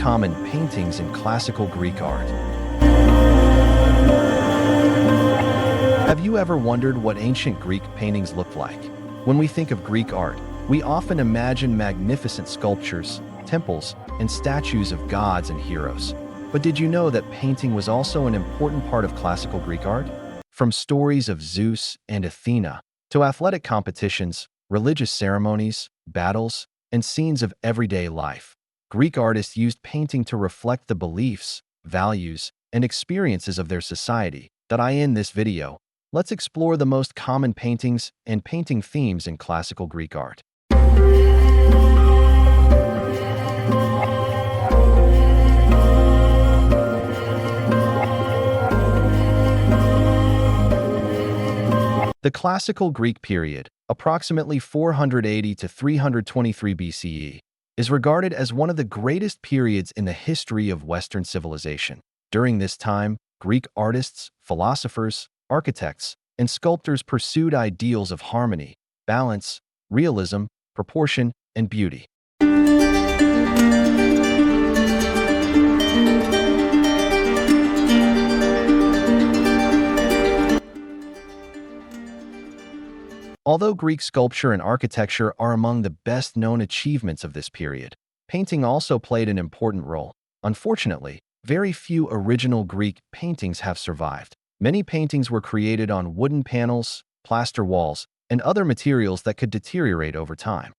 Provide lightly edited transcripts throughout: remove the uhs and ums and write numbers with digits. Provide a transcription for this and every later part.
common paintings in classical Greek art. Have you ever wondered what ancient Greek paintings looked like? When we think of Greek art, we often imagine magnificent sculptures, temples, and statues of gods and heroes. But did you know that painting was also an important part of classical Greek art? From stories of Zeus and Athena to athletic competitions, religious ceremonies, battles, and scenes of everyday life, Greek artists used painting to reflect the beliefs, values, and experiences of their society. In this video, let's explore the most common paintings and painting themes in classical Greek art. The classical Greek period, approximately 480 to 323 BCE, is regarded as one of the greatest periods in the history of Western civilization. During this time, Greek artists, philosophers, architects, and sculptors pursued ideals of harmony, balance, realism, proportion, and beauty. Although Greek sculpture and architecture are among the best-known achievements of this period, painting also played an important role. Unfortunately, very few original Greek paintings have survived. Many paintings were created on wooden panels, plaster walls, and other materials that could deteriorate over time.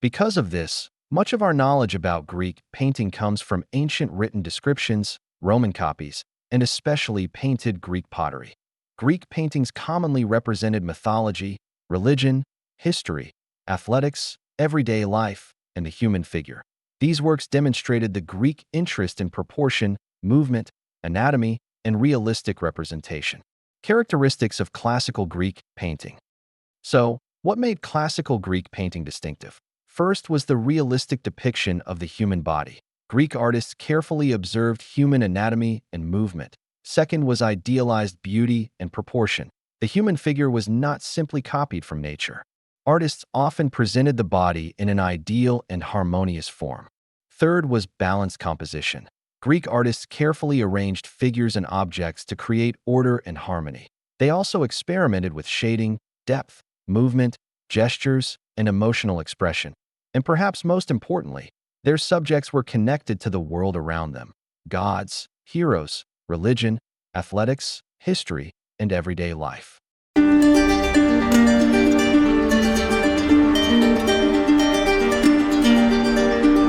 Because of this, much of our knowledge about Greek painting comes from ancient written descriptions, Roman copies, and especially painted Greek pottery. Greek paintings commonly represented mythology, religion, history, athletics, everyday life, and the human figure. These works demonstrated the Greek interest in proportion, movement, anatomy, and realistic representation. Characteristics of classical Greek painting. So, what made classical Greek painting distinctive? First was the realistic depiction of the human body. Greek artists carefully observed human anatomy and movement. Second was idealized beauty and proportion. The human figure was not simply copied from nature. Artists often presented the body in an ideal and harmonious form. Third was balanced composition. Greek artists carefully arranged figures and objects to create order and harmony. They also experimented with shading, depth, movement, gestures, and emotional expression. And perhaps most importantly, their subjects were connected to the world around them: gods, heroes, religion, athletics, history, and everyday life.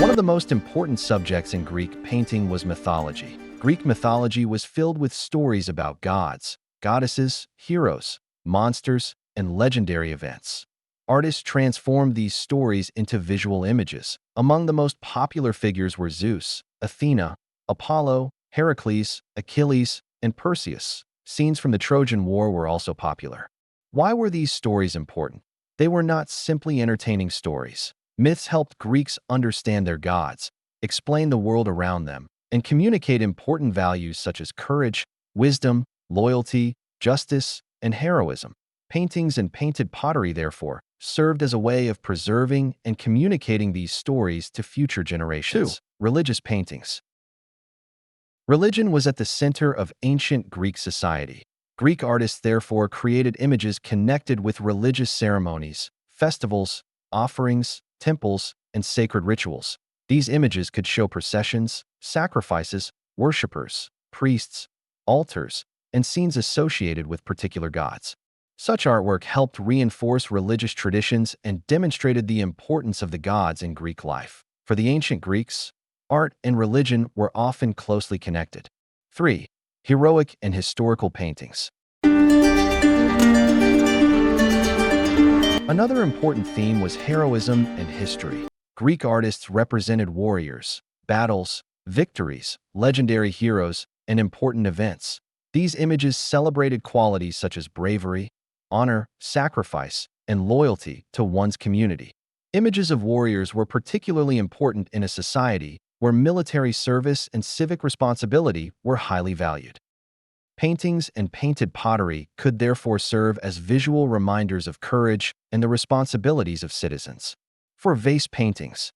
One of the most important subjects in Greek painting was mythology. Greek mythology was filled with stories about gods, goddesses, heroes, monsters, and legendary events. Artists transformed these stories into visual images. Among the most popular figures were Zeus, Athena, Apollo, Heracles, Achilles, and Perseus. Scenes from the Trojan War were also popular. Why were these stories important? They were not simply entertaining stories. Myths helped Greeks understand their gods, explain the world around them, and communicate important values such as courage, wisdom, loyalty, justice, and heroism. Paintings and painted pottery, therefore, served as a way of preserving and communicating these stories to future generations. 2. Religious paintings. Religion was at the center of ancient Greek society. Greek artists therefore created images connected with religious ceremonies, festivals, offerings, temples, and sacred rituals. These images could show processions, sacrifices, worshippers, priests, altars, and scenes associated with particular gods. Such artwork helped reinforce religious traditions and demonstrated the importance of the gods in Greek life. For the ancient Greeks, art and religion were often closely connected. 3. Heroic and historical paintings. Another important theme was heroism and history. Greek artists represented warriors, battles, victories, legendary heroes, and important events. These images celebrated qualities such as bravery, honor, sacrifice, and loyalty to one's community. Images of warriors were particularly important in a society where military service and civic responsibility were highly valued. Paintings and painted pottery could therefore serve as visual reminders of courage and the responsibilities of citizens. For vase paintings.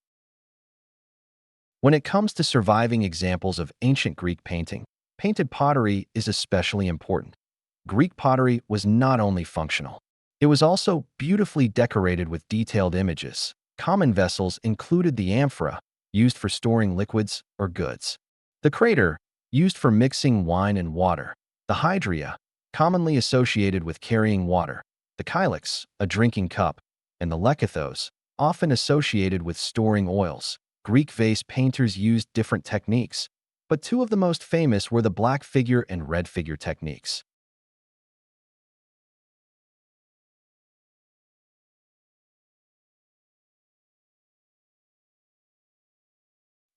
When it comes to surviving examples of ancient Greek painting, painted pottery is especially important. Greek pottery was not only functional, it was also beautifully decorated with detailed images. Common vessels included the amphora, used for storing liquids or goods, the crater, used for mixing wine and water, the hydria, commonly associated with carrying water, the kylix, a drinking cup, and the lekithos, often associated with storing oils. Greek vase painters used different techniques, but two of the most famous were the black figure and red figure techniques.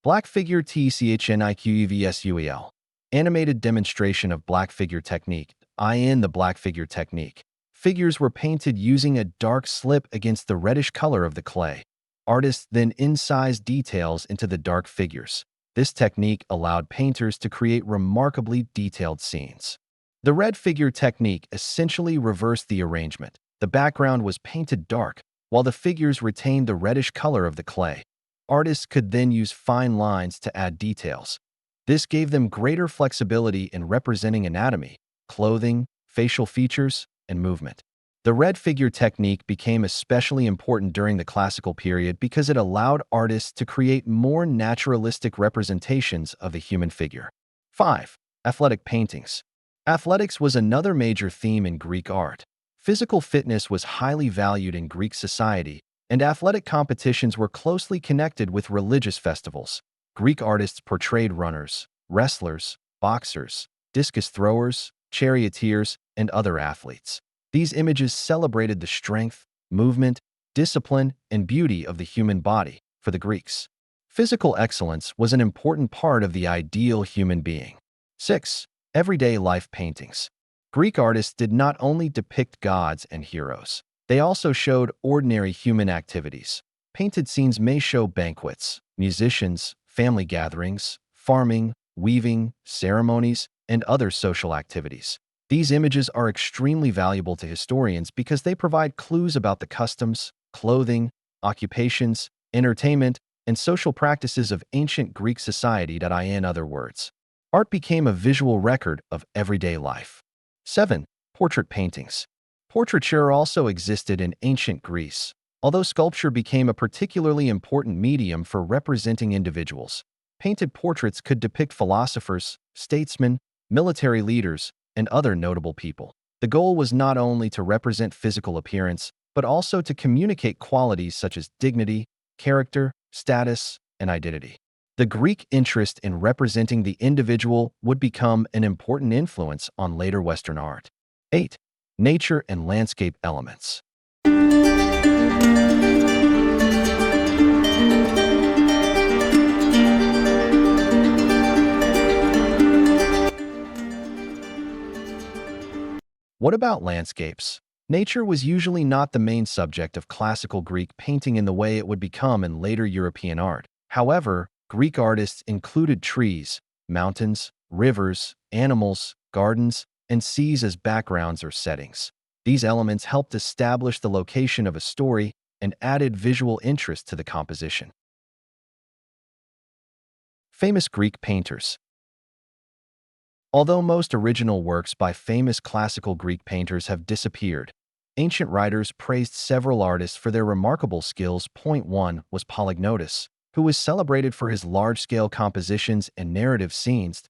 Black figure TCHNIQEVSUEL. Animated demonstration of black figure technique. In the black figure technique, figures were painted using a dark slip against the reddish color of the clay. Artists then incised details into the dark figures. This technique allowed painters to create remarkably detailed scenes. The red figure technique essentially reversed the arrangement. The background was painted dark, while the figures retained the reddish color of the clay. Artists could then use fine lines to add details. This gave them greater flexibility in representing anatomy, clothing, facial features, and movement. The red figure technique became especially important during the classical period because it allowed artists to create more naturalistic representations of the human figure. 5. Athletic paintings. Athletics was another major theme in Greek art. Physical fitness was highly valued in Greek society, and athletic competitions were closely connected with religious festivals. Greek artists portrayed runners, wrestlers, boxers, discus throwers, charioteers, and other athletes. These images celebrated the strength, movement, discipline, and beauty of the human body. For the Greeks, physical excellence was an important part of the ideal human being. 6. Everyday life paintings. Greek artists did not only depict gods and heroes, they also showed ordinary human activities. Painted scenes may show banquets, musicians, family gatherings, farming, weaving, ceremonies, and other social activities. These images are extremely valuable to historians because they provide clues about the customs, clothing, occupations, entertainment, and social practices of ancient Greek society. In other words, art became a visual record of everyday life. 7. Portrait paintings. Portraiture also existed in ancient Greece, although sculpture became a particularly important medium for representing individuals. Painted portraits could depict philosophers, statesmen, military leaders, and other notable people. The goal was not only to represent physical appearance, but also to communicate qualities such as dignity, character, status, and identity. The Greek interest in representing the individual would become an important influence on later Western art. 8. Nature and landscape elements. What about landscapes? Nature was usually not the main subject of classical Greek painting in the way it would become in later European art. However, Greek artists included trees, mountains, rivers, animals, gardens, and seas as backgrounds or settings. These elements helped establish the location of a story and added visual interest to the composition. Famous Greek painters. Although most original works by famous classical Greek painters have disappeared, ancient writers praised several artists for their remarkable skills. Point 1 was Polygnotus, who was celebrated for his large-scale compositions and narrative scenes.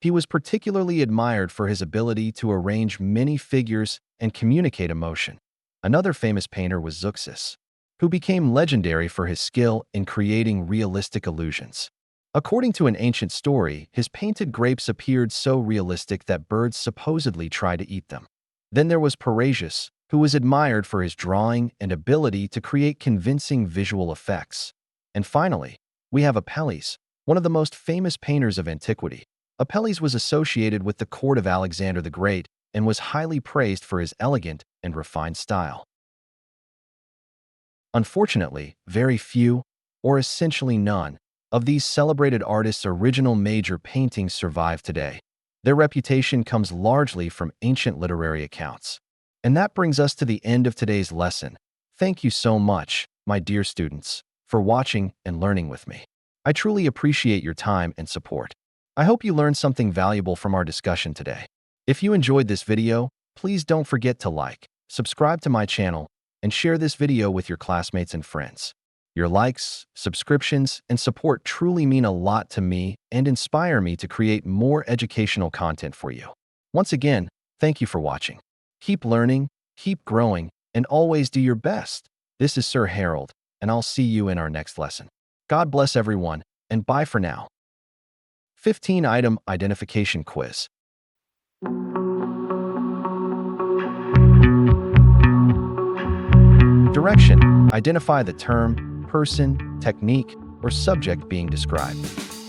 He was particularly admired for his ability to arrange many figures and communicate emotion. Another famous painter was Zeuxis, who became legendary for his skill in creating realistic illusions. According to an ancient story, his painted grapes appeared so realistic that birds supposedly tried to eat them. Then there was Parrhasius, who was admired for his drawing and ability to create convincing visual effects. And finally, we have Apelles, one of the most famous painters of antiquity. Apelles was associated with the court of Alexander the Great and was highly praised for his elegant and refined style. Unfortunately, very few, or essentially none, of these celebrated artists' original major paintings survive today. Their reputation comes largely from ancient literary accounts. And that brings us to the end of today's lesson. Thank you so much, my dear students, for watching and learning with me. I truly appreciate your time and support. I hope you learned something valuable from our discussion today. If you enjoyed this video, please don't forget to like, subscribe to my channel, and share this video with your classmates and friends. Your likes, subscriptions, and support truly mean a lot to me and inspire me to create more educational content for you. Once again, thank you for watching. Keep learning, keep growing, and always do your best. This is Sir Harold, and I'll see you in our next lesson. God bless everyone, and bye for now. 15-item identification quiz. Direction. Identify the term, person, technique, or subject being described.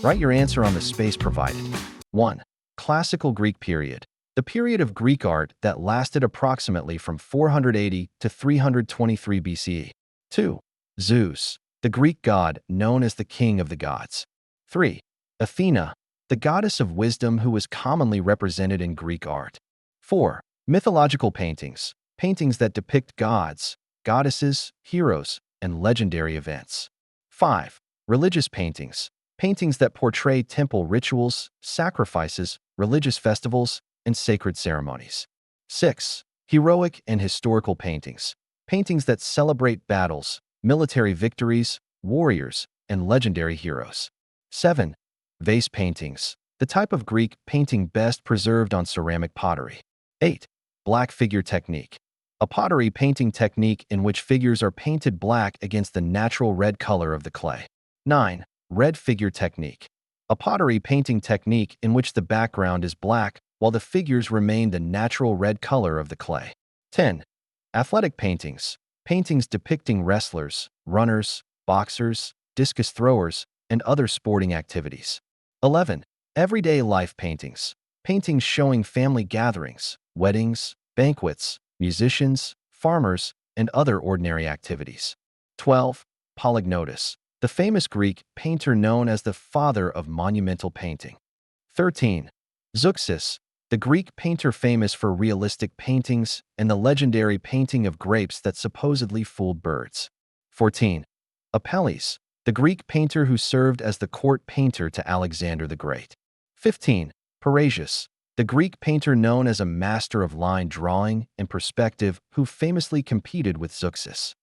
Write your answer on the space provided. 1. Classical Greek period. The period of Greek art that lasted approximately from 480 to 323 BCE. 2. Zeus, the Greek god known as the king of the gods. 3. Athena, the goddess of wisdom who was commonly represented in Greek art. 4. Mythological paintings, paintings that depict gods, goddesses, heroes, and legendary events. 5. Religious paintings, paintings that portray temple rituals, sacrifices, religious festivals, and sacred ceremonies. 6. Heroic and historical paintings, paintings that celebrate battles, military victories, warriors, and legendary heroes. 7. Vase paintings, the type of Greek painting best preserved on ceramic pottery. 8. Black figure technique, a pottery painting technique in which figures are painted black against the natural red color of the clay. 9. Red figure technique, a pottery painting technique in which the background is black while the figures remain the natural red color of the clay. 10. Athletic paintings, paintings depicting wrestlers, runners, boxers, discus throwers, and other sporting activities. 11. Everyday life paintings, paintings showing family gatherings, weddings, banquets, musicians, farmers, and other ordinary activities. 12. Polygnotus, the famous Greek painter known as the father of monumental painting. 13. Zeuxis, the Greek painter famous for realistic paintings and the legendary painting of grapes that supposedly fooled birds. 14. Apelles, the Greek painter who served as the court painter to Alexander the Great. 15. Parrhasius, the Greek painter known as a master of line drawing and perspective who famously competed with Zeuxis.